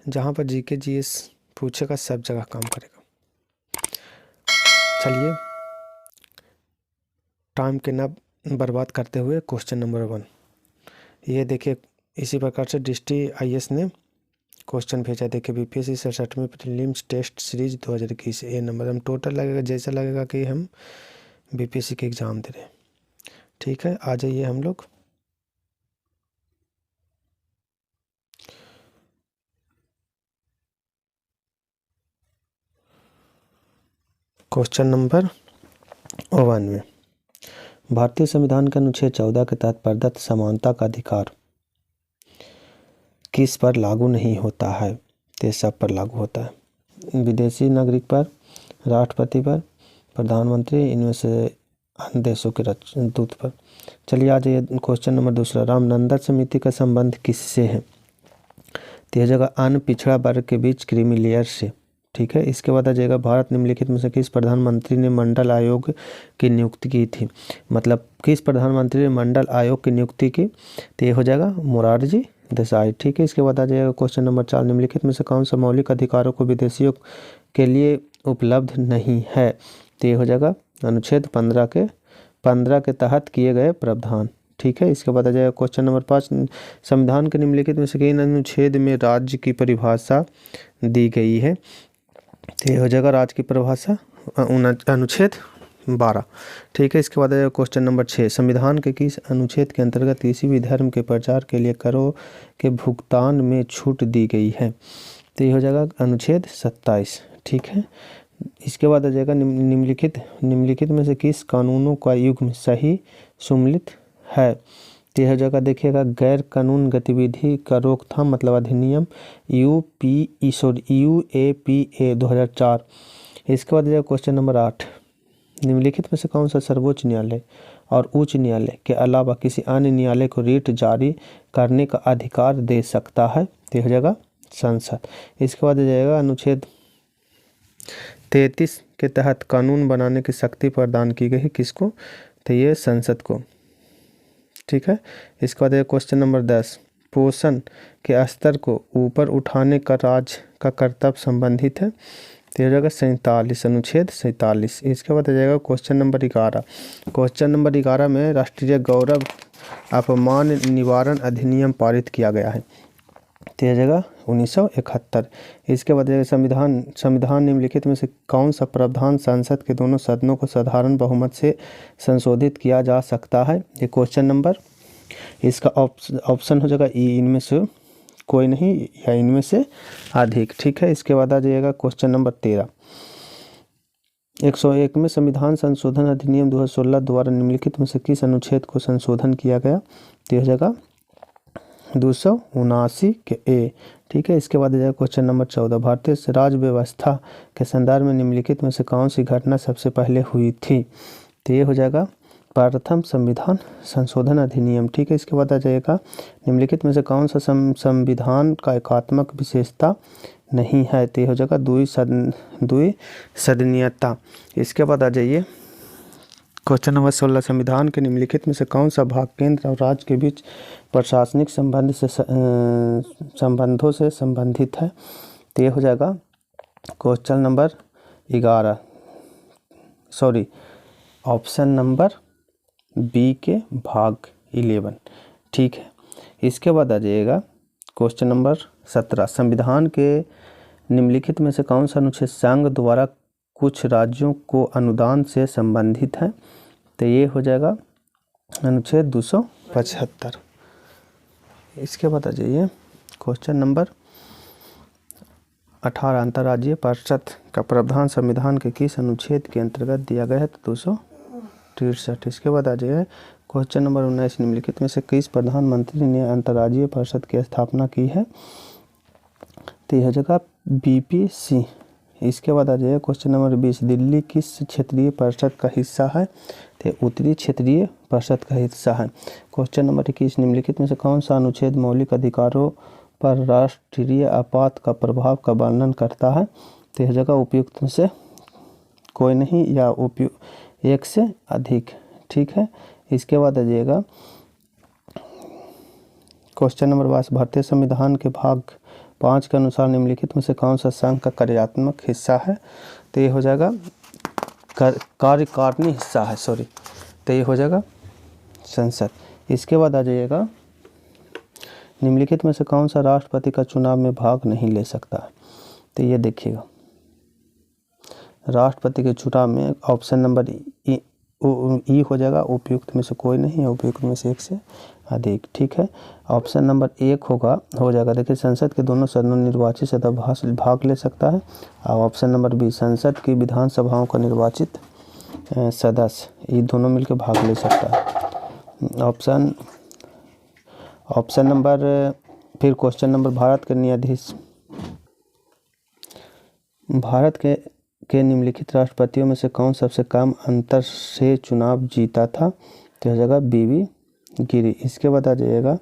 जहाँ पर GK GS पूछेगा सब जगह काम करेगा। चलिए टाइम के ना बर्बाद करते हुए क्वेश्चन नंबर 1 ये देखिए, इसी प्रकार से डिस्ट्रिक्ट आईएएस ने क्वेश्चन भेजा। देखिए बीपीएससी 67वीं प्रीलिम्स टेस्ट सीरीज 2021 ए नंबर हम टोटल लगेगा, जैसा लगेगा कि हम बीपीएससी के एग्ज़ाम दे रहे हैं। ठीक है, आ जाइए हम लोग क्वेश्चन नंबर 1 में। भारतीय संविधान के अनुच्छेद 14 के तहत प्रदत्त समानता का अधिकार किस पर लागू नहीं होता है? तो सब पर लागू होता है। विदेशी नागरिक पर, राष्ट्रपति पर, प्रधानमंत्री, इनमें से अन्य देशों के राजदूत पर। चलिए आ जाइए क्वेश्चन नंबर 2 रामनंदन समिति का संबंध किससे है? तो यह जगह अन्य पिछड़ा वर्ग के बीच क्रीमी लेयर से। ठीक है, इसके बाद आ जाएगा भारत निम्नलिखित में से किस प्रधानमंत्री ने मंडल आयोग की नियुक्ति की थी? मतलब किस प्रधानमंत्री ने मंडल आयोग की नियुक्ति की? तो ये हो जाएगा मोरारजी देसाई। ठीक है, इसके बाद आ जाएगा क्वेश्चन नंबर 4 निम्नलिखित में से कौन सा मौलिक अधिकारों को विदेशियों के लिए उपलब्ध नहीं है? तो ये हो जाएगा अनुच्छेद 15 के तहत किए गए प्रावधान। ठीक है, इसके बाद आ जाएगा क्वेश्चन नंबर 5 संविधान के निम्नलिखित में से किन अनुच्छेद में राज्य की परिभाषा दी गई है? तो ये हो जाएगा राज्य की परिभाषा अनुच्छेद 12। ठीक है, इसके बाद आ जाएगा क्वेश्चन नंबर 6 संविधान के किस अनुच्छेद के अंतर्गत किसी भी धर्म के प्रचार के लिए करों के भुगतान में छूट दी गई है? तो ये हो जाएगा अनुच्छेद 27। ठीक है, इसके बाद आ जाएगा निम्नलिखित में से किस कानूनों का युग्म सही सम्मिलित है? तो यह जगह देखिएगा गैर कानून गतिविधि का रोकथाम मतलब अधिनियम UAPA 2004। इसके बाद आ जाएगा क्वेश्चन नंबर 8 निम्नलिखित में से कौन सा सर्वोच्च न्यायालय और उच्च न्यायालय के अलावा किसी अन्य न्यायालय को रिट जारी करने का अधिकार दे सकता है? तो यह जगह संसद। इसके बाद आ जाएगा अनुच्छेद 33 के तहत कानून बनाने की शक्ति प्रदान की गई है किसको? तो ये संसद को। ठीक है, इसके बाद क्वेश्चन नंबर 10 पोषण के स्तर को ऊपर उठाने का राज्य का कर्तव्य संबंधित है? तो यह जाएगा 47 अनुच्छेद 47। इसके बाद आ जाएगा क्वेश्चन नंबर 11। क्वेश्चन नंबर 11 में राष्ट्रीय गौरव अपमान निवारण अधिनियम पारित किया गया है। तो यह जगह 1971। इसके बाद संविधान निम्नलिखित में से कौन सा प्रावधान संसद के दोनों सदनों को साधारण बहुमत से संशोधित किया जा सकता है? ये क्वेश्चन नंबर, इसका ऑप्शन हो जाएगा ई इनमें से कोई नहीं या इनमें से अधिक। ठीक है, इसके बाद आ जाएगा क्वेश्चन नंबर 13 101 में संविधान संशोधन अधिनियम 2016 द्वारा निम्नलिखित में से किस अनुच्छेद को संशोधन किया गया? तो यह जगह 279 के ए। ठीक है, इसके बाद आ जाएगा क्वेश्चन नंबर 14 भारतीय राज्य व्यवस्था के संदर्भ में निम्नलिखित में से कौन सी घटना सबसे पहले हुई थी? तो ये हो जाएगा प्रथम संविधान संशोधन अधिनियम। ठीक है, इसके बाद आ जाएगा निम्नलिखित में से कौन सा संविधान का एकात्मक विशेषता नहीं है? तो ये हो जाएगा द्विसदनीयता। इसके बाद आ जाइए क्वेश्चन नंबर 16 संविधान के निम्नलिखित में से कौन सा भाग केंद्र और राज्य के बीच प्रशासनिक संबंधों से संबंधित है? तो ये हो जाएगा question number 11 option number b के भाग 11। ठीक है, इसके बाद आ जाएगा क्वेश्चन नंबर 17 संविधान के निम्नलिखित में से कौन सा अनुच्छेद संघ द्वारा कुछ राज्यों को अनुदान से संबंधित है? तो ये हो जाएगा अनुच्छेद 275। इसके बाद आ जाइए क्वेश्चन नंबर 18 अंतर्राज्यीय परिषद का प्रावधान संविधान के किस अनुच्छेद के अंतर्गत दिया गया है? तो 263। इसके बाद आ जाइए क्वेश्चन नंबर 19 निम्नलिखित में से किस प्रधानमंत्री ने अंतर्राज्यीय परिषद की स्थापना की है? तो यह जगह बीपीसी। इसके बाद आ जाइए क्वेश्चन नंबर 20 दिल्ली किस क्षेत्रीय परिषद का हिस्सा है? तो उत्तरी क्षेत्रीय परिषद का हिस्सा है। क्वेश्चन नंबर 21 निम्नलिखित में से कौन सा अनुच्छेद मौलिक अधिकारों पर राष्ट्रीय आपात का प्रभाव का वर्णन करता है? तो यह जगह उपयुक्त में से कोई नहीं या एक से अधिक। ठीक है, इसके बाद आ जाइएगा क्वेश्चन नंबर 22 भारतीय संविधान के भाग 5 के अनुसार निम्नलिखित में से कौन सा संघ का कार्यात्मक हिस्सा है? तो ये हो जाएगा कार्यकारिणी हिस्सा है, सॉरी, तो ये हो जाएगा संसद। इसके बाद आ जाइएगा, निम्नलिखित में से कौन सा राष्ट्रपति का चुनाव में भाग नहीं ले सकता है? तो ये देखिएगा, राष्ट्रपति के चुनाव में ऑप्शन नंबर ई हो जाएगा, उपयुक्त में से कोई नहीं है, उपयुक्त में से एक से अधिक, ठीक है। ऑप्शन नंबर 1 हो जाएगा, देखिए संसद के दोनों सदनों निर्वाचित सदस्य भाग ले सकता है। और ऑप्शन नंबर बी, संसद की विधानसभाओं का निर्वाचित सदस्य, ये दोनों मिलकर भाग ले सकता है। ऑप्शन नंबर, फिर क्वेश्चन नंबर, भारत के न्यायाधीश, भारत के निम्नलिखित राष्ट्रपतियों में से कौन सबसे कम अंतर से चुनाव जीता था? तो हो जाएगा बीवी गिरी। इसके बाद आ जाइएगा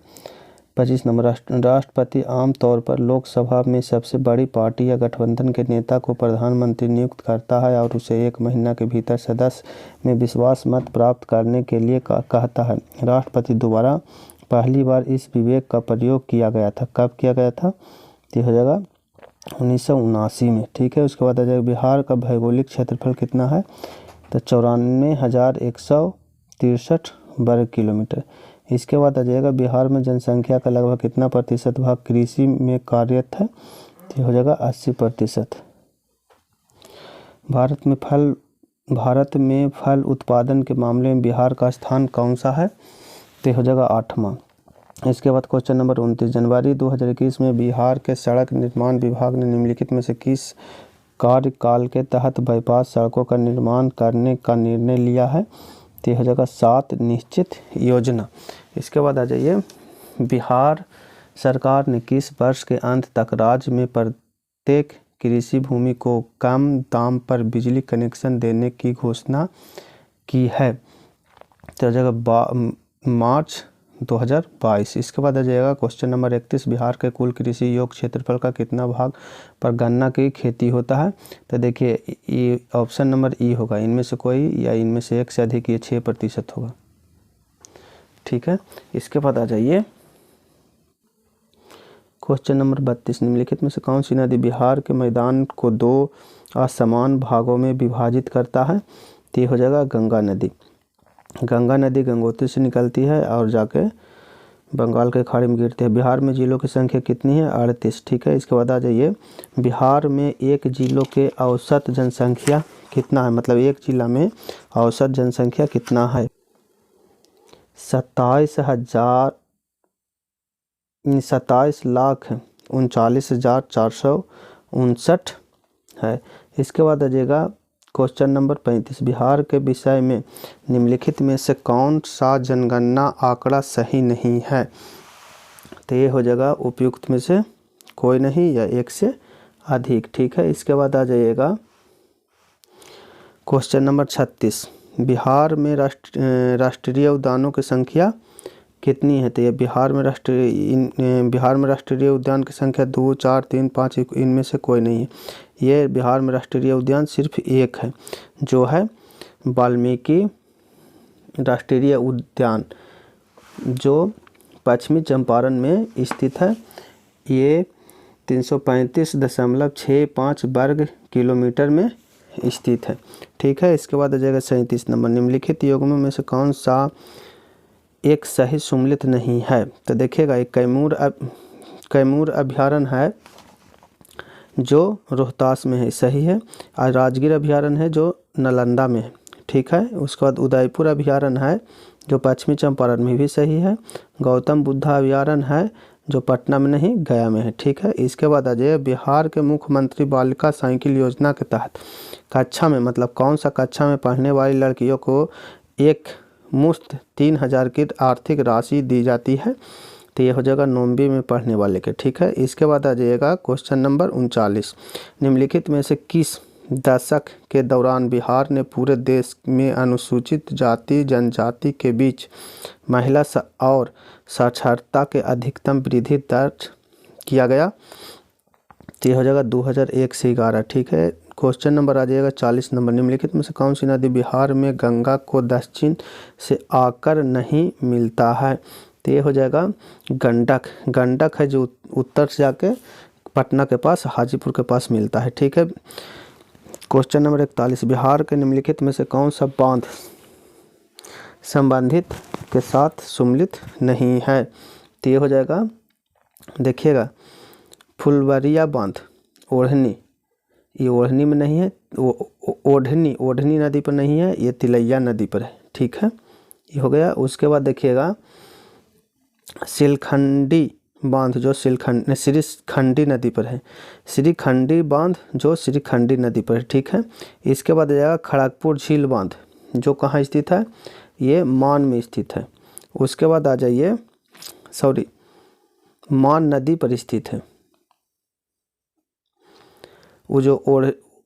25 नंबर, राष्ट्रपति आमतौर पर लोकसभा में सबसे बड़ी पार्टी या गठबंधन के नेता को प्रधानमंत्री नियुक्त करता है और उसे 1 महीना के भीतर सदस्य में विश्वास मत प्राप्त करने के लिए कहता है। राष्ट्रपति द्वारा पहली बार इस विवेक का प्रयोग किया गया था, कब किया गया था? तो हो जाएगा 1979 में, ठीक है। उसके बाद आ जाएगा, बिहार का भौगोलिक क्षेत्रफल कितना है? तो 94,163 वर्ग किलोमीटर। इसके बाद आ जाएगा, बिहार में जनसंख्या का लगभग कितना प्रतिशत भाग कृषि में कार्यरत है? तो हो जाएगा 80%। भारत में फल उत्पादन के मामले में बिहार का स्थान कौन सा है? तो हो जाएगा 8वां। इसके बाद क्वेश्चन नंबर 29, जनवरी 2021 में बिहार के सड़क निर्माण विभाग ने निम्नलिखित में से किस कार्यकाल के तहत बाईपास सड़कों का निर्माण करने का निर्णय लिया है? तो हो जाएगा 7 निश्चित योजना। इसके बाद आ जाइए, बिहार सरकार ने किस वर्ष के अंत तक राज्य में प्रत्येक कृषि भूमि को कम दाम पर बिजली कनेक्शन देने की घोषणा की है? तो हो जाएगा मार्च 2022। इसके बाद आ जाएगा क्वेश्चन नंबर 31, बिहार के कुल कृषि योग्य क्षेत्रफल का कितना भाग पर गन्ना की खेती होता है? तो देखिए, ये ऑप्शन नंबर ई होगा, इनमें से कोई या इनमें से एक से अधिक, ये 6% होगा, ठीक है। इसके बाद आ जाइए क्वेश्चन नंबर 32, निम्नलिखित में से कौन सी नदी बिहार के मैदान को 2 असमान भागों में विभाजित करता है? तो ये हो जाएगा गंगा नदी। गंगा नदी गंगोत्री से निकलती है और जाके बंगाल के खाड़ी में गिरती है। बिहार में जिलों की संख्या कितनी है? 38, ठीक है। इसके बाद आ जाइए, बिहार में एक जिलों के औसत जनसंख्या कितना है? मतलब एक जिला में औसत जनसंख्या कितना है? 27,39,459 है। इसके बाद आ जाएगा क्वेश्चन नंबर 35, बिहार के विषय में निम्नलिखित में से कौन सा जनगणना आंकड़ा सही नहीं है? तो ये हो जाएगा उपयुक्त में से कोई नहीं या एक से अधिक, ठीक है। इसके बाद आ जाइएगा क्वेश्चन नंबर 36, बिहार में राष्ट्रीय उद्यानों की संख्या कितनी है? तो ये बिहार में राष्ट्रीय उद्यान की संख्या 2, 4, 3, 5, इनमें से कोई नहीं है। ये बिहार में राष्ट्रीय उद्यान सिर्फ एक है, जो है वाल्मीकि राष्ट्रीय उद्यान, जो पश्चिमी चंपारण में स्थित है। ये 335.65 वर्ग किलोमीटर में स्थित है, ठीक है। इसके बाद आ जाएगा 37 नंबर, निम्नलिखित युग्मों में से कौन सा एक सही सम्मिलित नहीं है? तो देखिएगा, एक कैमूर अभ्यारण्य है जो रोहतास में है, सही है। और राजगीर अभ्यारण्य है जो नालंदा में है, ठीक है। उसके बाद उदयपुर अभ्यारण्य है जो पश्चिमी चंपारण में, भी सही है। गौतम बुद्ध अभ्यारण्य है जो पटना में नहीं, गया में है, ठीक है। इसके बाद आ जाइए, बिहार के मुख्यमंत्री बालिका साइकिल योजना के तहत कक्षा में, मतलब कौन सा कक्षा में पढ़ने वाली लड़कियों को एक मुफ्त 3,000 की आर्थिक राशि दी जाती है? तो ये हो जाएगा 9वीं में पढ़ने वाले के, ठीक है। इसके बाद आ जाइएगा क्वेश्चन नंबर 39, निम्नलिखित में से किस दशक के दौरान बिहार ने पूरे देश में अनुसूचित जाति जनजाति के बीच महिला और साक्षरता के अधिकतम वृद्धि दर्ज किया गया? तो ये हो जाएगा 2001 से 11, ठीक है। क्वेश्चन नंबर आ जाएगा 40 नंबर, निम्नलिखित में से कौन सी नदी बिहार में गंगा को दक्षिण से आकर नहीं मिलता है? तो ये हो जाएगा गंडक। गंडक है जो उत्तर से जाके पटना के पास, हाजीपुर के पास मिलता है। ठीक है। क्वेश्चन नंबर 41, बिहार के निम्नलिखित में से कौन सा बांध संबंधित के साथ सम्मिलित नहीं है? तो ये हो जाएगा, देखिएगा, फुलवरिया बांध, ओढ़नी, ये ओढ़नी में नहीं है, ओढ़नी नदी पर नहीं है, ये तिलैया नदी पर है। ठीक है, ये हो गया। उसके बाद देखिएगा सिलखंडी बांध जो श्रीखंडी नदी पर है, श्रीखंडी बांध जो श्रीखंडी नदी पर है। ठीक है। इसके बाद आ जाएगा खड़गपुर झील बांध, जो कहाँ स्थित है? ये मान में स्थित है। उसके बाद आ जाइए, मान नदी पर स्थित है। वो जो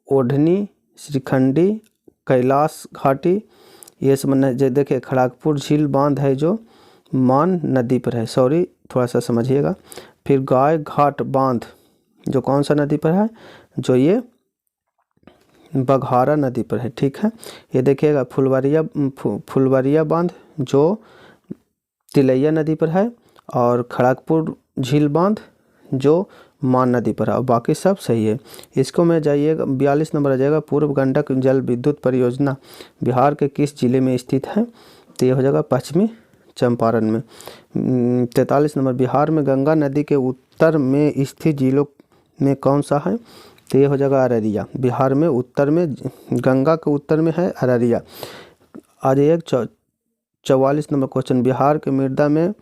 ओढ़नी, श्रीखंडी, कैलाश घाटी, ये सब देखिए खड़गपुर झील बांध है जो मान नदी पर है। थोड़ा सा समझिएगा। फिर गाय घाट बांध जो कौन सा नदी पर है? जो ये बघारा नदी पर है। ठीक है। ये देखिएगा फुलवरिया बांध जो तिलैया नदी पर है, और खड़गपुर झील बांध जो मान नदी पर है, और बाकी सब सही है। इसको में जाइएगा, 42 नंबर आ जाएगा, पूर्व गंडक जल विद्युत परियोजना बिहार के किस जिले में स्थित है? तो ये हो जाएगा पश्चिमी चंपारण में। 43 नंबर, बिहार में गंगा नदी के उत्तर में स्थित जिलों में कौन सा है? तो ये हो जाएगा अररिया। बिहार में उत्तर में, गंगा के उत्तर में है अररिया। आज एक 44 नंबर क्वेश्चन, बिहार के मृदा में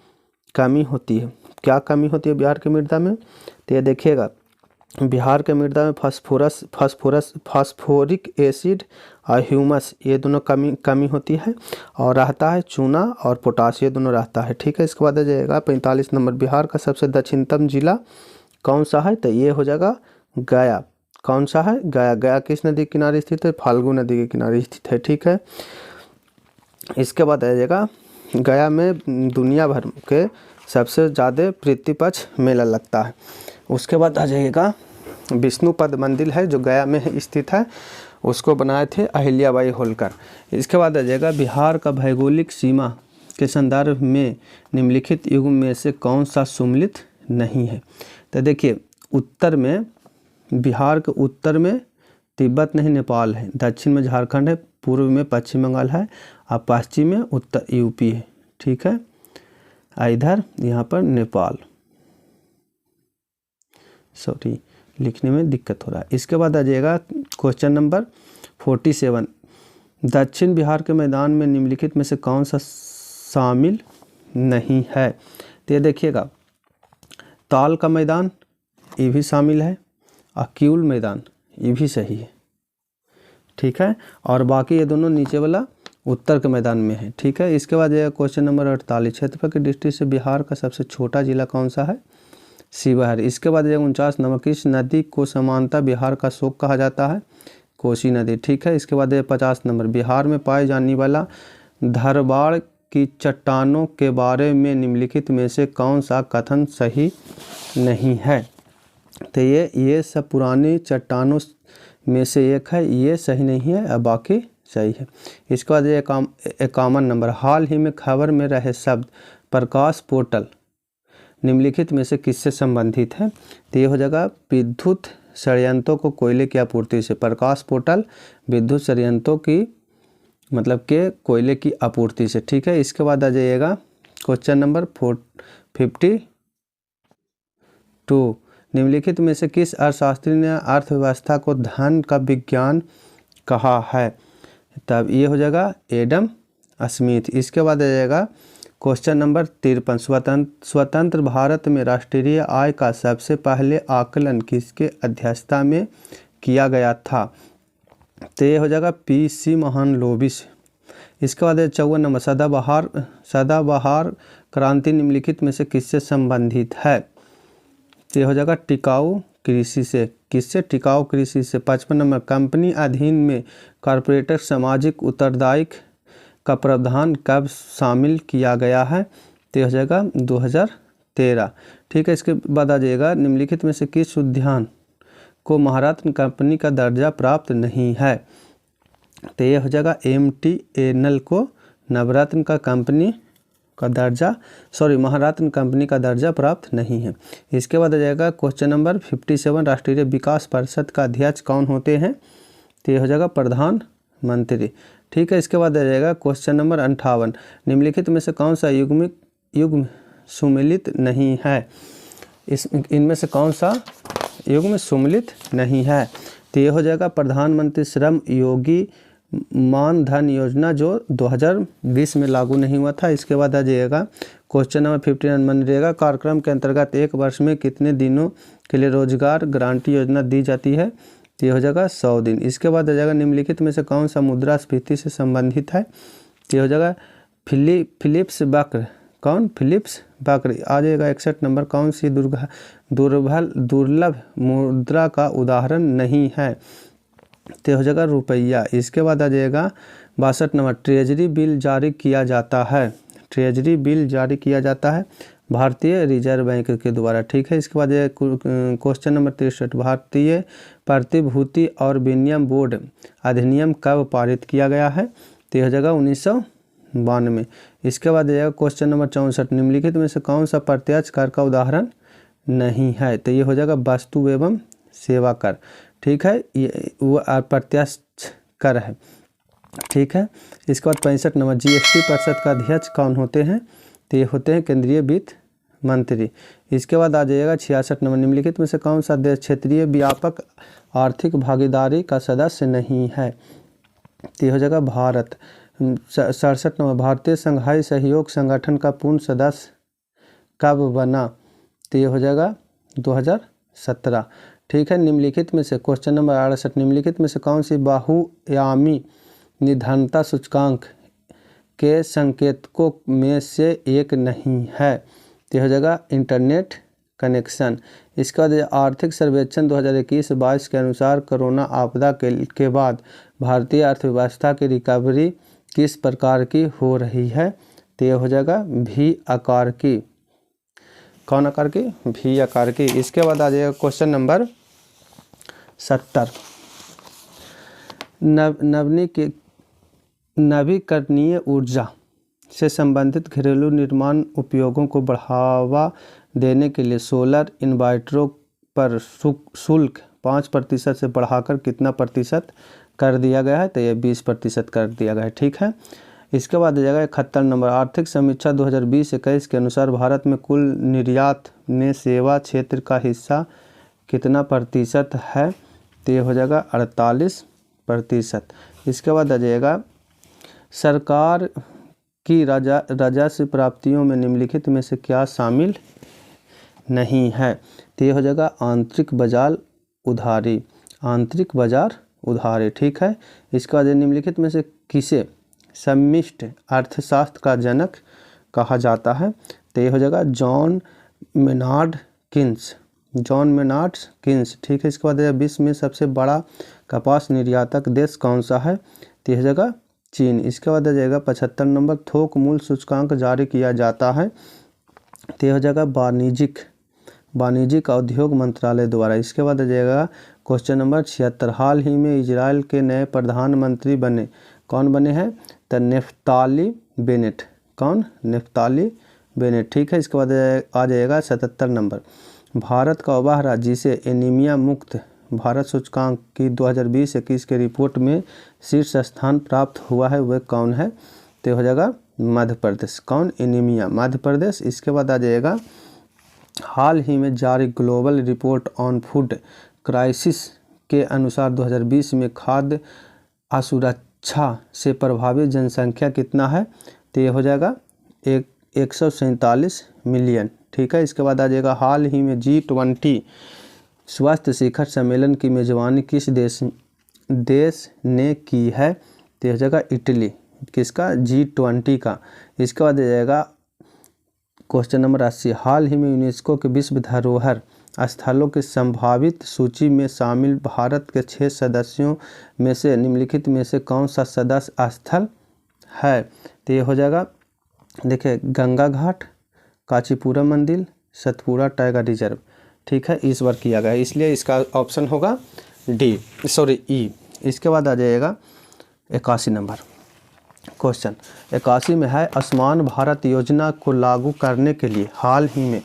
कमी होती है, क्या कमी होती है बिहार के मृदा में? तो ये देखिएगा, बिहार के मृदा में फास्फोरिक एसिड और ह्यूमस, ये दोनों कमी होती है, और रहता है चूना और पोटाश, ये दोनों रहता है। ठीक है। इसके बाद आ जाएगा 45 नंबर, बिहार का सबसे दक्षिणतम जिला कौन सा है? तो ये हो जाएगा गया। कौन सा है? गया। गया किस नदी के किनारे स्थित है? फाल्गु नदी के किनारे स्थित है। ठीक है। इसके बाद आ जाएगा, गया में दुनिया भर के सबसे ज़्यादा पितृपक्ष मेला लगता है। उसके बाद आ जाइएगा, विष्णुपद मंदिर है जो गया में स्थित है, उसको बनाए थे अहिल्याबाई होलकर। इसके बाद आ जाएगा, बिहार का भौगोलिक सीमा के संदर्भ में निम्नलिखित युग में से कौन सा सम्मिलित नहीं है? तो देखिए, उत्तर में, बिहार के उत्तर में तिब्बत नहीं, नेपाल है, दक्षिण में झारखंड है, पूर्व में पश्चिम बंगाल है, और पश्चिम में उत्तर यूपी है। ठीक है। इधर यहाँ पर नेपाल, लिखने में दिक्कत हो रहा है। इसके बाद आ जाएगा क्वेश्चन नंबर 47, दक्षिण बिहार के मैदान में निम्नलिखित में से कौन सा शामिल नहीं है? तो ये देखिएगा, ताल का मैदान, ये भी शामिल है, और क्यूल मैदान, ये भी सही है। ठीक है। और बाकी ये दोनों नीचे वाला उत्तर के मैदान में है। ठीक है। इसके बाद ये क्वेश्चन नंबर 48, क्षेत्रफल की दृष्टि से बिहार का सबसे छोटा जिला कौन सा है? शिवहर। इसके बाद 49 नंबर, किस नदी को समानता बिहार का शोक कहा जाता है? कोसी नदी। ठीक है। इसके बाद 50 नंबर, बिहार में पाए जाने वाला धरवाड़ की चट्टानों के बारे में निम्नलिखित में से कौन सा कथन सही नहीं है? तो ये सब पुरानी चट्टानों में से एक है, ये सही नहीं है, और बाकी सही है। इसके बाद 51 नंबर, हाल ही में खबर में रहे शब्द प्रकाश पोर्टल निम्नलिखित में से किससे संबंधित है? तो ये हो जाएगा विद्युत संयंत्रों को कोयले की आपूर्ति से। प्रकाश पोर्टल विद्युत संयंत्रों की, मतलब के कोयले की आपूर्ति से। ठीक है। इसके बाद आ जाइएगा क्वेश्चन नंबर 52, निम्नलिखित में से किस अर्थशास्त्री ने अर्थव्यवस्था को धन का विज्ञान कहा है? तब ये हो जाएगा एडम स्मिथ। इसके बाद आ जाएगा क्वेश्चन नंबर 53, स्वतंत्र भारत में राष्ट्रीय आय का सबसे पहले आकलन किसके अध्यक्षता में किया गया था? तो ये हो जाएगा PC महालनोबिस। इसके बाद 54 नंबर, सदाबहार क्रांति निम्नलिखित में से किससे संबंधित है? तो ये हो जाएगा टिकाऊ कृषि से। किससे? टिकाऊ कृषि से। 55 नंबर, कंपनी अधीन में कॉर्पोरेट सामाजिक उत्तरदायित्व का प्रावधान कब शामिल किया गया है? तो हो जाएगा 2013। ठीक है। इसके बाद आ जाएगा, निम्नलिखित में से किस उद्यान को महारत्न कंपनी का दर्जा प्राप्त नहीं है? तो ये हो जाएगा MTNL को नवरत्न का कंपनी का दर्जा महारत्न कंपनी का दर्जा प्राप्त नहीं है। इसके बाद आ जाएगा क्वेश्चन नंबर 57, राष्ट्रीय विकास परिषद का अध्यक्ष कौन होते हैं? तो ये हो जाएगा प्रधानमंत्री। ठीक है, इसके बाद आ जाएगा क्वेश्चन नंबर 58, निम्नलिखित में से कौन सा युग्म सुमेलित नहीं है? इनमें से कौन सा युग्म सुमेलित नहीं है? तो ये हो जाएगा प्रधानमंत्री श्रम योगी मानधन योजना, जो 2020 में लागू नहीं हुआ था। इसके बाद आ जाएगा क्वेश्चन नंबर 59, मनरेगा कार्यक्रम के अंतर्गत एक वर्ष में कितने दिनों के लिए रोजगार गारंटी योजना दी जाती है? तो ये हो जाएगा 100 दिन। इसके बाद आ जाएगा निम्नलिखित में से कौन सा मुद्रास्फीति से संबंधित है? तो ये हो जाएगा फिलिप्स वक्र। कौन? फिलिप्स वक्र। आ जाएगा 61 नंबर, कौन सी दुर्लभ मुद्रा का उदाहरण नहीं है? तो हो जाएगा रुपया। इसके बाद आ जाएगा 62 नंबर, ट्रेजरी बिल जारी किया जाता है। ट्रेजरी बिल जारी किया जाता है भारतीय रिजर्व बैंक के द्वारा। ठीक है, इसके बाद क्वेश्चन नंबर 63, भारतीय प्रतिभूति और विनिमय बोर्ड अधिनियम कब पारित किया गया है? तो हो जाएगा 1992। इसके बाद जाएगा क्वेश्चन नंबर 64, निम्नलिखित में से कौन सा प्रत्यक्ष कर का उदाहरण नहीं है? तो ये हो जाएगा वस्तु एवं सेवा कर। ठीक है, ये वो प्रत्यक्ष कर है। ठीक है, इसके बाद 65 नंबर, जीएसटी परिषद का अध्यक्ष कौन होते हैं? तो ये होते हैं केंद्रीय वित्त मंत्री। इसके बाद आ जाएगा 66 नंबर, निम्नलिखित में से कौन सा देश क्षेत्रीय व्यापक आर्थिक भागीदारी का सदस्य नहीं है? तो ये हो जाएगा भारत। 67 नंबर, भारतीय संघाई सहयोग संगठन का पूर्ण सदस्य कब बना? तो ये हो जाएगा 2017। ठीक है, निम्नलिखित में से क्वेश्चन नंबर 68, निम्नलिखित में से कौन सी बहुआयामी निर्धनता सूचकांक के संकेतकों में से एक नहीं है? तो हो जाएगा इंटरनेट कनेक्शन। इसके बाद आर्थिक सर्वेक्षण 2021-22 के अनुसार कोरोना आपदा के बाद भारतीय अर्थव्यवस्था की रिकवरी किस प्रकार की हो रही है? तो ये हो जाएगा भी आकार की। कौन आकार की? भी आकार की। इसके बाद आ जाएगा क्वेश्चन नंबर 70, नवीकरणीय ऊर्जा से संबंधित घरेलू निर्माण उपयोगों को बढ़ावा देने के लिए सोलर इन्वर्टरों पर शुल्क 5% से बढ़ाकर कितना प्रतिशत कर दिया गया है? तो ये 20% कर दिया गया है। ठीक है, इसके बाद आ जाएगा 71 नंबर, आर्थिक समीक्षा 2020-21 के अनुसार भारत में कुल निर्यात में सेवा क्षेत्र का हिस्सा कितना प्रतिशत है? तो ये हो जाएगा 48%। इसके बाद आ जाएगा सरकार की राजस्व प्राप्तियों में निम्नलिखित में से क्या शामिल नहीं है? तो ये हो जाएगा आंतरिक बाजार उधारी। आंतरिक बाजार उधारी। ठीक है, इसके बाद निम्नलिखित में से किसे सम्मिश्र अर्थशास्त्र का जनक कहा जाता है? तो ये हो जाएगा John Maynard Keynes. John Maynard Keynes. ठीक है, इसके बाद विश्व में सबसे बड़ा कपास निर्यातक देश कौन सा है? तो ये हो जाएगा चीन। इसके बाद आ जाएगा 75 नंबर, थोक मूल्य सूचकांक जारी किया जाता है। तो ये हो जाएगा वाणिज्यिक उद्योग मंत्रालय द्वारा। इसके बाद आ जाएगा क्वेश्चन नंबर 76, हाल ही में इजराइल के नए प्रधानमंत्री बने। कौन बने हैं? तो नेफ्ताली बेनेट। कौन? Naftali Bennett. ठीक है, इसके बाद आ जाएगा 77 नंबर, भारत का वह राज्य जिसे एनीमिया मुक्त भारत सूचकांक की 2020-21 के रिपोर्ट में शीर्ष स्थान प्राप्त हुआ है, वह कौन है? तो हो जाएगा मध्य प्रदेश। कौन? एनीमिया, मध्य प्रदेश। इसके बाद आ जाएगा हाल ही में जारी global report on food crisis के अनुसार 2020 में खाद्य असुरक्षा से प्रभावित जनसंख्या कितना है? तो ये हो जाएगा 147 मिलियन। ठीक है, इसके बाद आ जाएगा हाल ही में G20 स्वास्थ्य शिखर सम्मेलन की मेजबानी किस देश ने की है? तो हो जाएगा इटली। किसका? G20 का। इसके बाद आ जाएगा क्वेश्चन नंबर 80, हाल ही में यूनेस्को के विश्व धरोहर स्थलों की संभावित सूची में शामिल भारत के 6 सदस्यों में से निम्नलिखित में से कौन सा सदस्य स्थल है? तो ये हो जाएगा, देखिए, गंगा घाट, कांचीपुरम मंदिर, सतपुड़ा टाइगर रिजर्व। ठीक है, इस बार किया गया है, इसलिए इसका ऑप्शन होगा ई। इसके बाद आ जाएगा 81 नंबर, क्वेश्चन 81 में है, आयुष्मान भारत योजना को लागू करने के लिए हाल ही में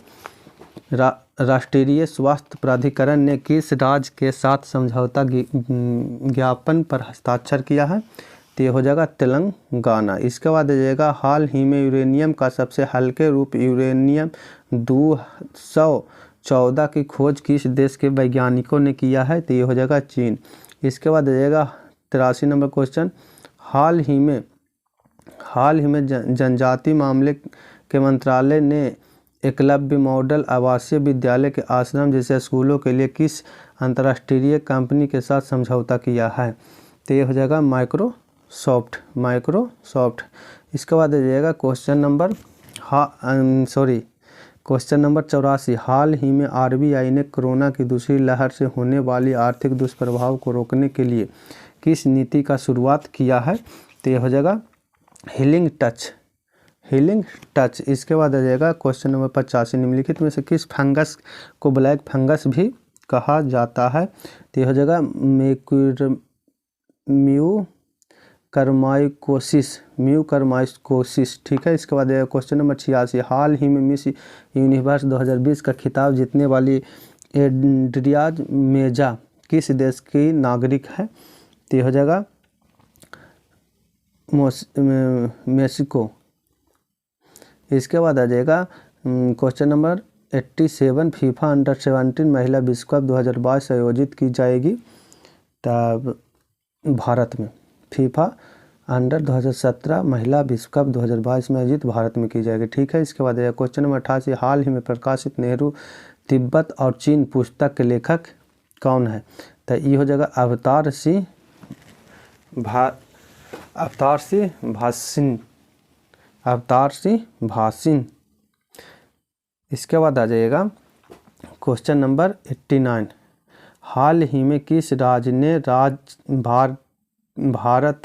राष्ट्रीय स्वास्थ्य प्राधिकरण ने किस राज्य के साथ समझौता ज्ञापन पर हस्ताक्षर किया है? तो ये हो जाएगा तेलंगाना। इसके बाद आ जाएगा, हाल ही में यूरेनियम का सबसे हल्के रूप यूरेनियम 214 की खोज किस देश के वैज्ञानिकों ने किया है? तो ये हो जाएगा चीन। इसके बाद आ जाएगा 83 नंबर क्वेश्चन, हाल ही में जनजाति मामले के मंत्रालय ने एकलव्य मॉडल आवासीय विद्यालय के आश्रम जैसे स्कूलों के लिए किस अंतर्राष्ट्रीय कंपनी के साथ समझौता किया है? तो ये हो जाएगा माइक्रोसॉफ्ट। इसके बाद आ जाएगा क्वेश्चन नंबर 84, हाल ही में आरबीआई ने कोरोना की दूसरी लहर से होने वाली आर्थिक दुष्प्रभाव को रोकने के लिए किस नीति का शुरुआत किया है? तो ये हो जाएगा हीलिंग टच। इसके बाद आ जाएगा क्वेश्चन नंबर 85, निम्नलिखित में से किस फंगस को ब्लैक फंगस भी कहा जाता है? तो ये हो जाएगा म्यूकरमाइकोसिस। ठीक है। इसके बाद क्वेश्चन नंबर 86, हाल ही में मिस यूनिवर्स 2020 का खिताब जीतने वाली एड्रियाज मेजा किस देश की नागरिक है? तो ये हो जाएगा मेक्सिको। इसके बाद आ जाएगा क्वेश्चन नंबर 87, फीफा अंडर 17 महिला विश्व कप 2022 आयोजित की जाएगी तब भारत में। फीफा अंडर 2017 महिला विश्व कप 2022 में आयोजित भारत में की जाएगी। ठीक है। इसके बाद क्वेश्चन नंबर 88, हाल ही में प्रकाशित नेहरू तिब्बत और चीन पुस्तक के लेखक कौन है? तो ये हो जाएगा अवतार सिंह भासिन। इसके बाद आ जाएगा क्वेश्चन नंबर 89, हाल ही में किस राज्य ने भारत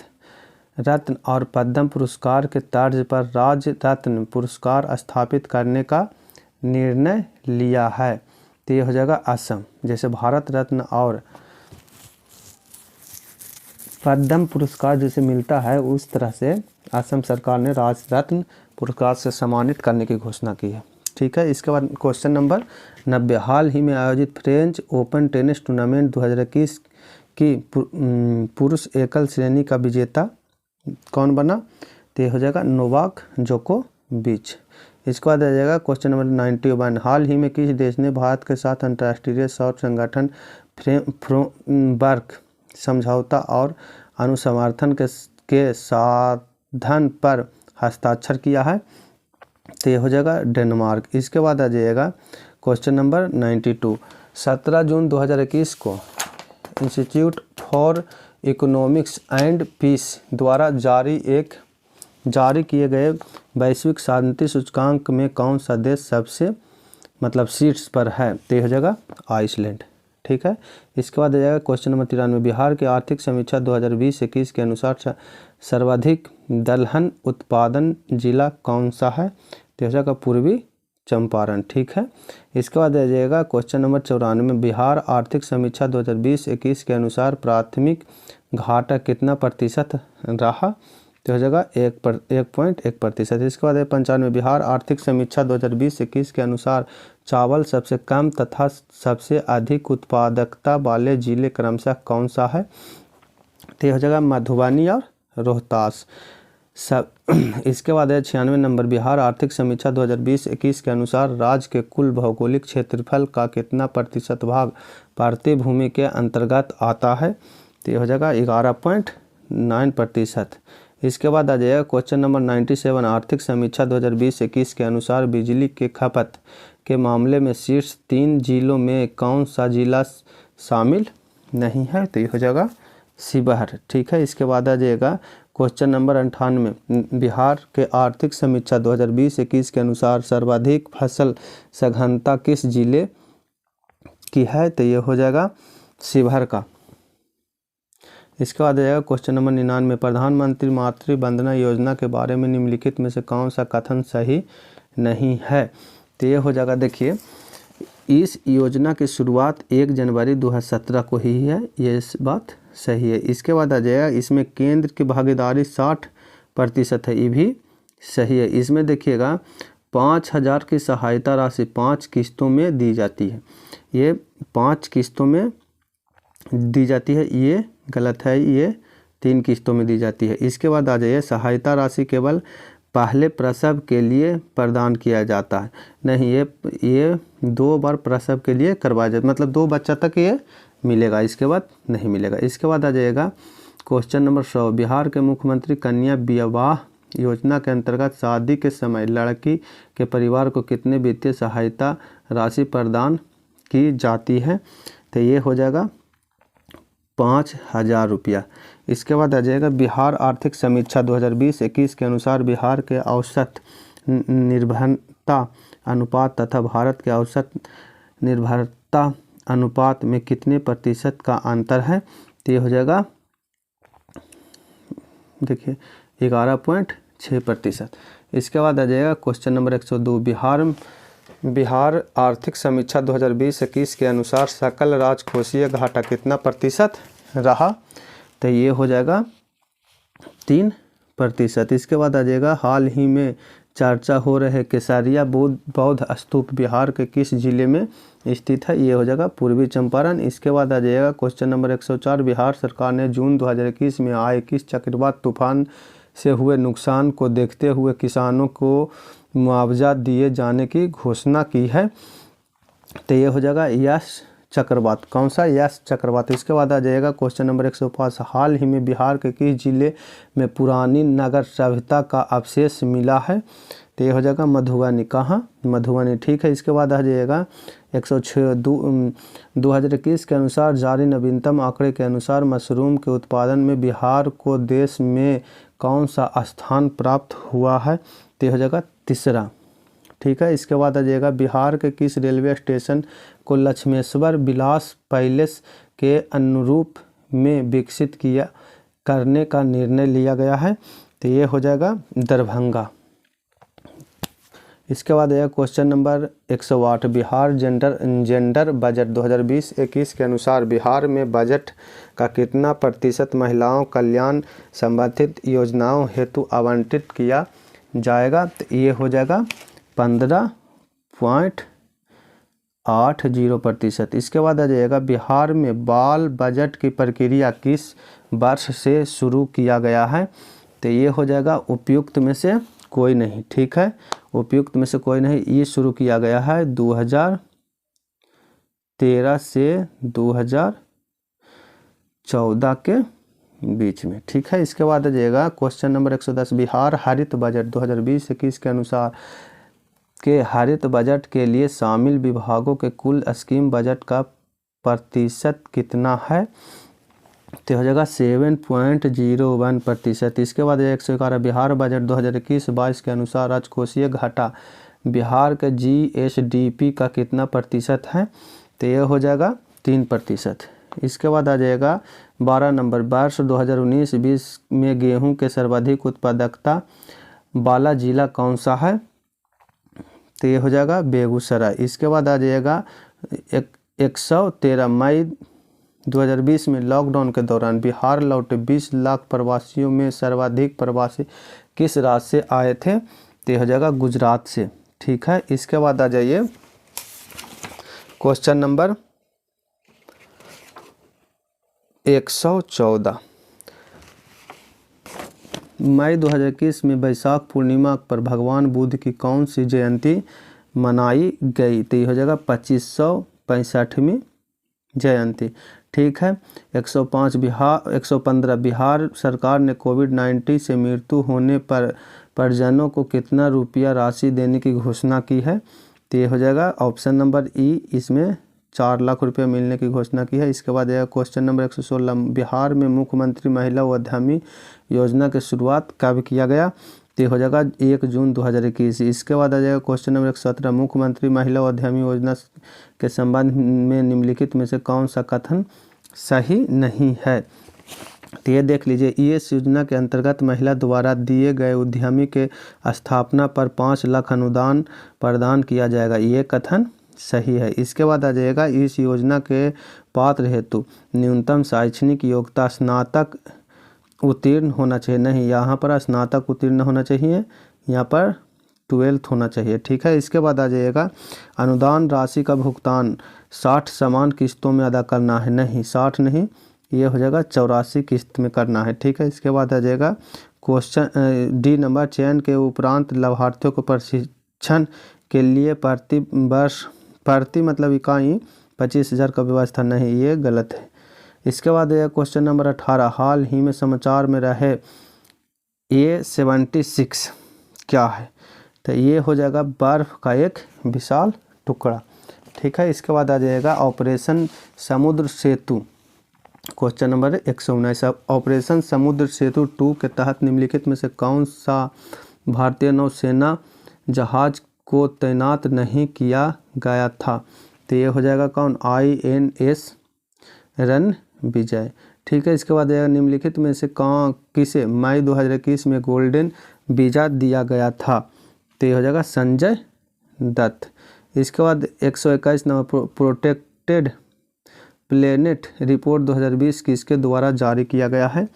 रत्न और पद्म पुरस्कार के तर्ज पर राज्य रत्न पुरस्कार स्थापित करने का निर्णय लिया है? तो ये हो जाएगा असम। जैसे भारत रत्न और पद्म पुरस्कार जैसे मिलता है उस तरह से असम सरकार ने राज्य रत्न पुरस्कार से सम्मानित करने की घोषणा की है। ठीक है। इसके बाद क्वेश्चन नंबर 90, हाल ही में आयोजित फ्रेंच ओपन टेनिस टूर्नामेंट 2021 की पुरुष एकल श्रेणी का विजेता कौन बना? तो ये हो जाएगा नोवाक जोकोविच। इसके बाद आ जाएगा क्वेश्चन नंबर 91, हाल ही में किस देश ने भारत के साथ अंतर्राष्ट्रीय सौर संगठन फ्रेमवर्क समझौता और अनुसमर्थन के साधन पर हस्ताक्षर किया है? तो ये हो जाएगा डेनमार्क। इसके बाद आ जाएगा क्वेश्चन नंबर 92, 17 जून 2021 को institute for economics and peace द्वारा जारी किए गए वैश्विक शांति सूचकांक में कौन सा देश सबसे शीर्ष पर है? तो ये हो जाएगा आइसलैंड। ठीक है। इसके बाद आ जाएगा क्वेश्चन नंबर 93, बिहार के आर्थिक समीक्षा 2020-21 के अनुसार सर्वाधिक दलहन उत्पादन जिला कौन सा है? तो हो जाएगा पूर्वी चंपारण। ठीक है। इसके बाद आ जाएगा क्वेश्चन नंबर 94, बिहार आर्थिक समीक्षा 2020-21 के अनुसार प्राथमिक घाटा कितना प्रतिशत रहा? तो हो जाएगा 1.1%। इसके बाद 95, बिहार आर्थिक समीक्षा 2020-21 के अनुसार चावल सबसे कम तथा सबसे अधिक उत्पादकता वाले जिले क्रमशः कौन सा है? तो हो जाएगा मधुबनी और रोहतास। इसके बाद 96 नंबर, बिहार आर्थिक समीक्षा 2020-21 के अनुसार राज्य के कुल भौगोलिक क्षेत्रफल का कितना प्रतिशत भाग भारतीय भूमि के अंतर्गत आता है? तो हो जाएगा 11.9%। इसके बाद आ जाएगा क्वेश्चन नंबर 97, आर्थिक समीक्षा 2020-21 के अनुसार बिजली के खपत के मामले में शीर्ष 3 जिलों में कौन सा जिला शामिल नहीं है? तो ये हो जाएगा शिवहर। ठीक है। इसके बाद आ जाएगा क्वेश्चन नंबर 98, बिहार के आर्थिक समीक्षा 2020-21 के अनुसार सर्वाधिक फसल सघनता किस जिले की है? तो ये हो जाएगा शिवहर का। इसके बाद आ जाएगा क्वेश्चन नंबर 99, प्रधानमंत्री मातृ वंदना योजना के बारे में निम्नलिखित में से कौन सा कथन सही नहीं है? तो ये हो जाएगा, देखिए इस योजना की शुरुआत 1 जनवरी 2017 को ही है, ये बात सही है। इसके बाद आ जाएगा इसमें केंद्र की भागीदारी प्रतिशत है, ये भी सही है। इसमें देखिएगा 5,000 की सहायता राशि 5 किस्तों में दी जाती है, ये 5 किस्तों में दी जाती है, ये गलत है, ये 3 किस्तों में दी जाती है। इसके बाद आ जाइए, सहायता राशि केवल पहले प्रसव के लिए प्रदान किया जाता है, नहीं, ये 2 बार प्रसव के लिए करवाया जाता है, मतलब 2 बच्चा तक ये मिलेगा, इसके बाद नहीं मिलेगा। इसके बाद आ जाएगा क्वेश्चन नंबर 100, बिहार के मुख्यमंत्री कन्या विवाह योजना के अंतर्गत शादी के समय लड़की के परिवार को कितने वित्तीय सहायता राशि प्रदान की जाती है, तो ये हो जाएगा 5,000 रुपया। इसके बाद आ जाएगा बिहार आर्थिक समीक्षा 2020-21 के अनुसार बिहार के औसत निर्भरता अनुपात तथा भारत के औसत निर्भरता अनुपात में कितने प्रतिशत का अंतर है, तो ये हो जाएगा, देखिए 11.6%। इसके बाद आ जाएगा क्वेश्चन नंबर 102, बिहार आर्थिक समीक्षा 2020-21 के अनुसार सकल राजकोषीय घाटा कितना प्रतिशत रहा, तो ये हो जाएगा 3%। इसके बाद आ जाएगा हाल ही में चर्चा हो रहे केसरिया बौद्ध स्तूप बिहार के किस जिले में स्थित है, ये हो जाएगा पूर्वी चंपारण। इसके बाद आ जाएगा क्वेश्चन नंबर 104, बिहार सरकार ने जून 2021 में आए किस चक्रवात तूफान से हुए नुकसान को देखते हुए किसानों को मुआवजा दिए जाने की घोषणा की है, तो ये हो जाएगा यस चक्रवात। कौन सा? यस चक्रवात। इसके बाद आ जाएगा क्वेश्चन नंबर 105, हाल ही में बिहार के किस जिले में पुरानी नगर सभ्यता का अवशेष मिला है, तो ये हो जाएगा मधुबनी। कहाँ? मधुबनी, ठीक है। इसके बाद आ जाएगा 106, 2021 के अनुसार जारी नवीनतम आंकड़े के अनुसार मशरूम के उत्पादन में बिहार को देश में कौन सा स्थान प्राप्त हुआ है, तो हो जाएगा तीसरा, ठीक है। इसके बाद आ जाएगा बिहार के किस रेलवे स्टेशन को लक्ष्मेश्वर विलास पैलेस के अनुरूप में विकसित करने का निर्णय लिया गया है, तो ये हो जाएगा दरभंगा। इसके बाद आएगा question number 108, Bihar gender budget 2020-21 के अनुसार बिहार में बजट का कितना प्रतिशत महिलाओं कल्याण संबंधित योजनाओं हेतु आवंटित किया जाएगा, तो ये हो जाएगा 15.80%। इसके बाद आ जाएगा बिहार में बाल बजट की प्रक्रिया किस वर्ष से शुरू किया गया है, तो ये हो जाएगा उपयुक्त में से कोई नहीं, ठीक है, उपयुक्त में से कोई नहीं। ये शुरू किया गया है 2013 से 2014 के बीच में, ठीक है। इसके बाद आ जाएगा क्वेश्चन नंबर 110, बिहार हरित बजट 2020-21 के अनुसार के हरित बजट के लिए शामिल विभागों के कुल स्कीम बजट का प्रतिशत कितना है, तो हो जाएगा 7.01%। इसके बाद 111, बिहार बजट 2021-22 के अनुसार राजकोषीय घाटा बिहार के GSDP का कितना प्रतिशत है, तो ये हो जाएगा 3%। इसके बाद आ जाएगा 12 नंबर, वर्ष 2019-20 में गेहूं के सर्वाधिक उत्पादकता वाला जिला कौन सा है, तो ये हो जाएगा बेगूसराय। इसके बाद आ जाएगा 113, मई 2020 में लॉकडाउन के दौरान बिहार लौटे 20 लाख प्रवासियों में सर्वाधिक प्रवासी किस राज्य से आए थे, तो ये हो जाएगा गुजरात से, ठीक है। इसके बाद आ जाइए क्वेश्चन नंबर 114, मई 2021 में वैशाख पूर्णिमा पर भगवान बुद्ध की कौन सी जयंती मनाई गई, तो ये हो जाएगा 2565वीं जयंती, ठीक है। 115, बिहार सरकार ने कोविड-19 से मृत्यु होने पर परिजनों को कितना रुपया राशि देने की घोषणा की है, तो ये हो जाएगा ऑप्शन नंबर ई, इसमें 4 लाख रुपया मिलने की घोषणा की है। इसके बाद आएगा क्वेश्चन नंबर 116, बिहार में मुख्यमंत्री महिला उद्यमी योजना की शुरुआत कब किया गया, तो हो जाएगा 1 जून 2021। इसके बाद आ जाएगा क्वेश्चन नंबर 117, मुख्यमंत्री महिला उद्यमी योजना के संबंध में निम्नलिखित में से कौन सा कथन सही नहीं है, तो ये देख लीजिए, इस योजना के अंतर्गत महिला द्वारा दिए गए उद्यमी के स्थापना पर 5 लाख अनुदान प्रदान किया जाएगा, ये कथन सही है। इसके बाद आ जाएगा इस योजना के पात्र हेतु न्यूनतम शैक्षणिक योग्यता स्नातक उत्तीर्ण होना चाहिए, नहीं, यहाँ पर स्नातक उत्तीर्ण होना चाहिए, यहाँ पर 12th होना चाहिए। ठीक है, इसके बाद आ जाइएगा अनुदान राशि का भुगतान 60 समान किस्तों में अदा करना है, नहीं 60 नहीं, ये हो जाएगा 84 किस्त में करना है। ठीक है, इसके बाद आ जाएगा क्वेश्चन डी नंबर, चयन के उपरांत लाभार्थियों को प्रशिक्षण के लिए प्रति वर्ष प्रति मतलब इकाई 25,000 का व्यवस्था, नहीं, ये गलत है। इसके बाद है क्वेश्चन नंबर 18, हाल ही में समाचार में रहे A76 क्या है, तो ये हो जाएगा बर्फ का एक विशाल टुकड़ा। ठीक है, इसके बाद आ जाएगा ऑपरेशन समुद्र सेतु, क्वेश्चन नंबर 119, ऑपरेशन समुद्र सेतु 2 के तहत निम्नलिखित में से कौन सा भारतीय नौसेना जहाज को तैनात नहीं किया गया था, तो ये हो जाएगा कौन, INS रणविजय। ठीक है, इसके बाद निम्नलिखित में से किसे मई 2021 में गोल्डन वीज़ा दिया गया था, तो ये हो जाएगा संजय दत्त। इसके बाद 121 नंबर, प्रोटेक्टेड प्लेनेट रिपोर्ट 2020 किसके द्वारा जारी किया गया है, तो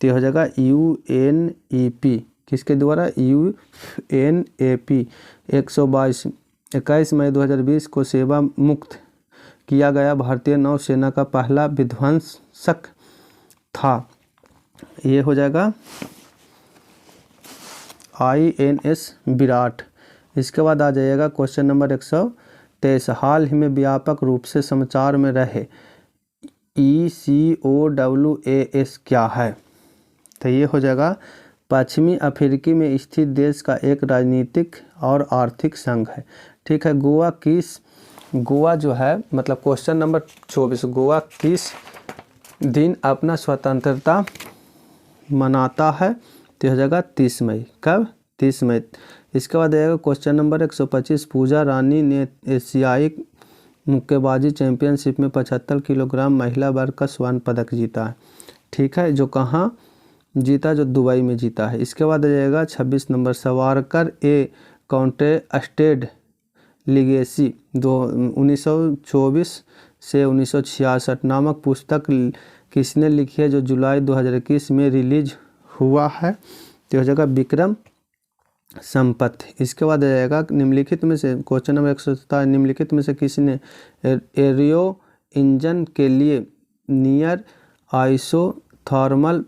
ये हो जाएगा UNEP, किसके द्वारा, UNEP। 122 21 मई 2020 को सेवा मुक्त किया गया भारतीय नौसेना का पहला विध्वंसक था, ये हो जाएगा INS विराट। इसके बाद आ जाइएगा क्वेश्चन नंबर 123, हाल ही में व्यापक रूप से समाचार में रहे ECOWAS क्या है, तो ये हो जाएगा पश्चिमी अफ्रीकी में स्थित देश का एक राजनीतिक और आर्थिक संघ है। ठीक है, गोवा जो है मतलब क्वेश्चन नंबर 24, गोवा किस दिन अपना स्वतंत्रता मनाता है, तो हो जाएगा 30 मई, कब, 30 मई। इसके बाद आएगा क्वेश्चन नंबर 125, पूजा रानी ने एशियाई मुक्केबाजी चैंपियनशिप में 75 किलोग्राम महिला वर्ग का स्वर्ण पदक जीता है। ठीक है, जो कहाँ जीता, जो दुबई में जीता है। इसके बाद आ जाएगा 26 नंबर, सावरकर ए कॉन्टेस्टेड लिगेसी 1924 से 1966 नामक पुस्तक किसने लिखी है, जो जुलाई 2021 में रिलीज हुआ है, तो हो जाएगा विक्रम संपत। इसके बाद आ जाएगा निम्नलिखित में से क्वेश्चन नंबर 127, निम्नलिखित में से किसने एरियो इंजन के लिए नियर आइसोथर्मल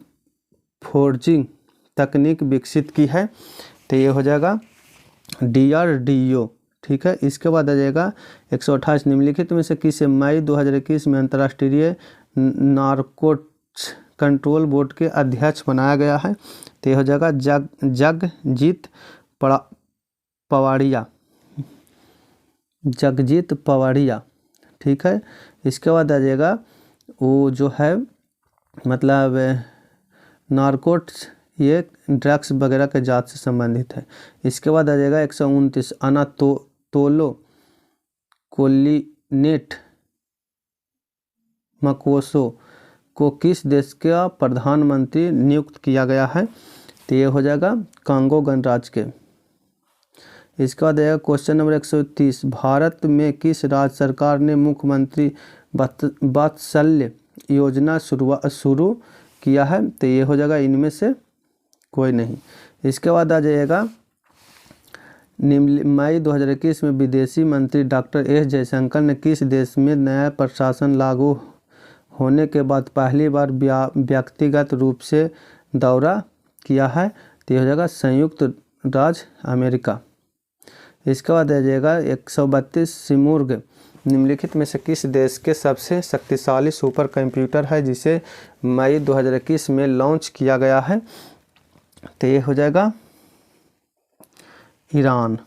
फोर्जिंग तकनीक विकसित की है, तो ये हो जाएगा DRDO। ठीक है, इसके बाद आ जाएगा 128, निम्नलिखित में से किसे मई 2021 में अंतर्राष्ट्रीय नारकोटिक्स कंट्रोल बोर्ड के अध्यक्ष बनाया गया है, तो ये हो जाएगा जगजीत पवाड़िया। ठीक है, इसके बाद आ जाएगा वो जो है मतलब नारकोटिक्स, ये ड्रग्स वगैरह के जांच से संबंधित है। इसके बाद आ जाएगा 129, अनातोलो कोलिनेट मकोसो को किस देश का प्रधानमंत्री नियुक्त किया गया है, तो ये हो जाएगा कांगो गणराज्य के। इसके बाद आएगा क्वेश्चन नंबर 130, भारत में किस राज्य सरकार ने मुख्यमंत्री वात्सल्य योजना शुरू किया है, तो ये हो जाएगा इनमें से कोई नहीं। इसके बाद आ जाएगा मई 2021 में विदेशी मंत्री डॉक्टर S जयशंकर ने किस देश में नया प्रशासन लागू होने के बाद पहली बार व्यक्तिगत रूप से दौरा किया है, तो यह हो जाएगा संयुक्त राज्य अमेरिका। इसके बाद आ जाएगा 132, सिमुर्ग निम्नलिखित में से किस देश के सबसे शक्तिशाली सुपर कंप्यूटर है जिसे मई 2021 में लॉन्च किया गया है, तो ये हो जाएगा ईरान।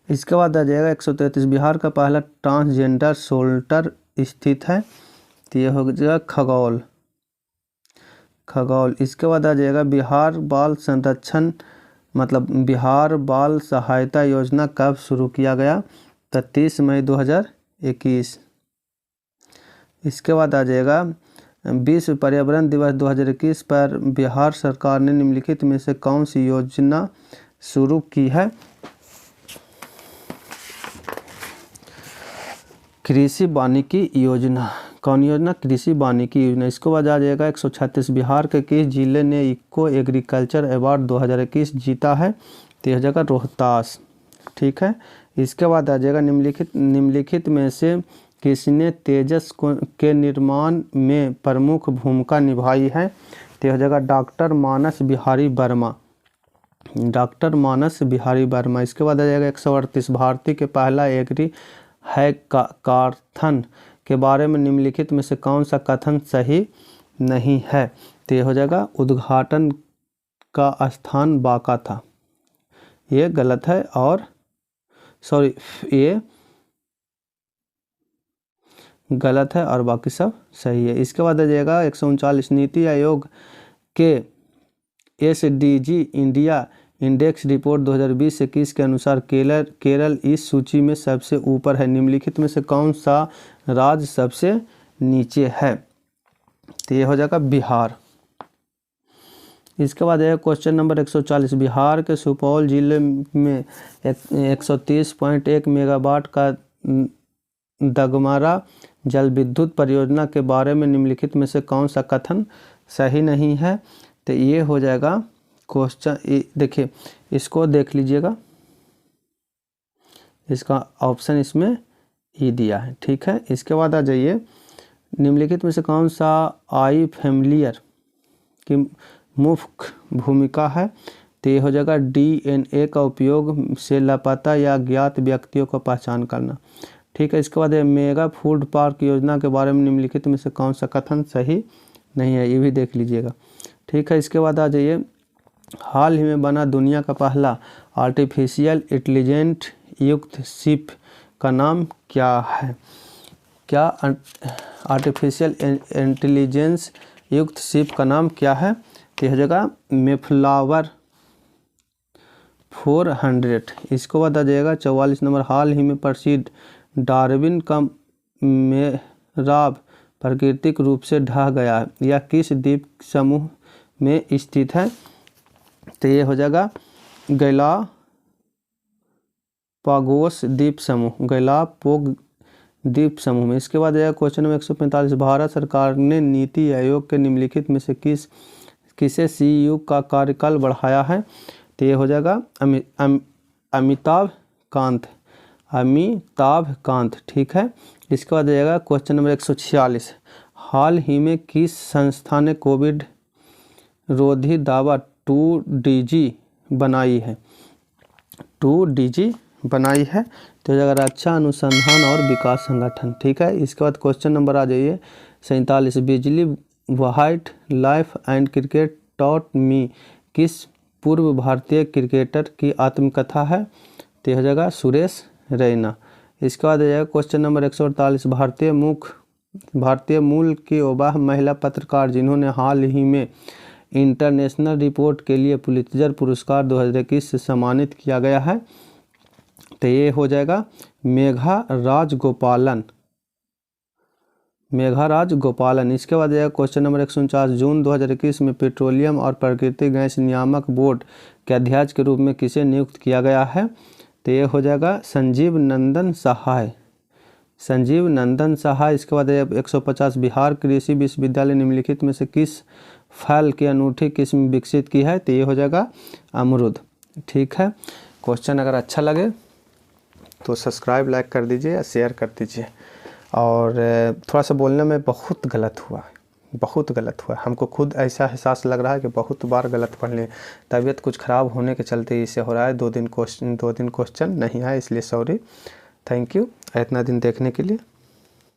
इसके बाद आ जाएगा 133, बिहार का पहला ट्रांसजेंडर शेल्टर स्थित है, तो ये हो जाएगा खगौल। इसके बाद आ जाएगा बिहार बाल संरक्षण मतलब बिहार बाल सहायता योजना कब शुरू किया गया, 30 मई 2021। इसके बाद आ जाएगा विश्व पर्यावरण दिवस 2021 पर बिहार सरकार ने निम्नलिखित में से कौन सी योजना शुरू की है, कृषि वानिकी योजना। कौन योजना? कृषि वानिकी योजना। इसके बाद आ जाएगा 136 बिहार के किस जिले ने इको एग्रीकल्चर अवार्ड 2021 जीता है? तो यह जगह रोहतास। ठीक है। इसके बाद आ जाएगा निम्नलिखित में से किसने तेजस के निर्माण में प्रमुख भूमिका निभाई है? तो यह जगह डॉक्टर मानस बिहारी वर्मा। डॉक्टर मानस बिहारी वर्मा। इसके बाद आ जाएगा 138 भारतीय के पहला एग्री हैकाथन के बारे में निम्नलिखित में से कौन सा कथन सही नहीं है? तो यह हो जाएगा उद्घाटन का स्थान बांका था। ये गलत है और ये गलत है और बाकी सब सही है। इसके बाद आ जाएगा 139 नीति आयोग के SDG इंडिया इंडेक्स रिपोर्ट 2020-21 के अनुसार केरल इस सूची में सबसे ऊपर है। निम्नलिखित में से कौन सा राज्य सबसे नीचे है? तो ये हो जाएगा बिहार। इसके बाद है क्वेश्चन नंबर 140 बिहार के सुपौल जिले में 130.1 मेगावाट का दगमारा जल विद्युत परियोजना के बारे में निम्नलिखित में से कौन सा कथन सही नहीं है? तो ये हो जाएगा क्वेश्चन। देखिए इसको देख लीजिएगा, इसका ऑप्शन इसमें ही दिया है। ठीक है। इसके बाद आ जाइए निम्नलिखित में से कौन सा आई फैमिलियर की मुख्य भूमिका है? तो ये हो जाएगा DNA का उपयोग से लापता या ज्ञात व्यक्तियों को पहचान करना। ठीक है। इसके बाद मेगा फूड पार्क योजना के बारे में निम्नलिखित में से कौन सा कथन सही नहीं है? ये भी देख लीजिएगा। ठीक है। इसके बाद आ जाइए हाल ही में बना दुनिया का पहला आर्टिफिशियल इंटेलिजेंट युक्त शिप का नाम क्या है? क्या आर्टिफिशियल इंटेलिजेंस युक्त शिप का नाम क्या है? तो यह जगह मेफ्लावर 400। इसको बाद आ जाएगा 44 नंबर हाल ही में प्रसिद्ध डार्विन का मेहराब प्राकृतिक रूप से ढह गया है, यह किस द्वीप समूह में स्थित है? तो ये हो जाएगा गैलापागोस द्वीप समूह, गैलापागोस द्वीप समूह में। इसके बाद आएगा क्वेश्चन नंबर 145 भारत सरकार ने नीति आयोग के निम्नलिखित में से किसे CEO का कार्यकाल बढ़ाया है? तो ये हो जाएगा अमिताभ कांत। ठीक है। इसके बाद आएगा क्वेश्चन नंबर 146 हाल ही में किस संस्था ने कोविड रोधी दवा 2DG बनाई है? 2DG बनाई है तो अगर रक्षा अनुसंधान और विकास संगठन। ठीक है। इसके बाद क्वेश्चन नंबर आ जाइए 47 बिजली wild life and cricket taught me किस पूर्व भारतीय क्रिकेटर की आत्मकथा है? तो यह जगह सुरेश रैना। इसके बाद आ जाएगा क्वेश्चन नंबर 148 भारतीय मूल की वह महिला पत्रकार जिन्होंने हाल ही में इंटरनेशनल रिपोर्ट के लिए पुलित्जर पुरस्कार 2021 से सम्मानित किया गया है? तो ये हो जाएगा मेघा राजगोपालन। इसके बाद आएगा क्वेश्चन नंबर 149 जून 2021 में पेट्रोलियम और प्राकृतिक गैस नियामक बोर्ड के अध्यक्ष के रूप में किसे नियुक्त किया गया है? तो ये हो जाएगा संजीव नंदन सहाय। इसके बाद 150 बिहार कृषि विश्वविद्यालय निम्नलिखित में से किस फल की अनूठी किस्म विकसित की है? तो ये हो जाएगा अमरूद। ठीक है। क्वेश्चन अगर अच्छा लगे तो सब्सक्राइब लाइक कर दीजिए या शेयर कर दीजिए। और थोड़ा सा बोलने में बहुत गलत हुआ है। हमको खुद ऐसा एहसास लग रहा है कि बहुत बार गलत पढ़ लिए। तबीयत कुछ ख़राब होने के चलते इसे हो रहा है। 2 दिन क्वेश्चन नहीं आया, इसलिए सॉरी। थैंक यू इतना दिन देखने के लिए।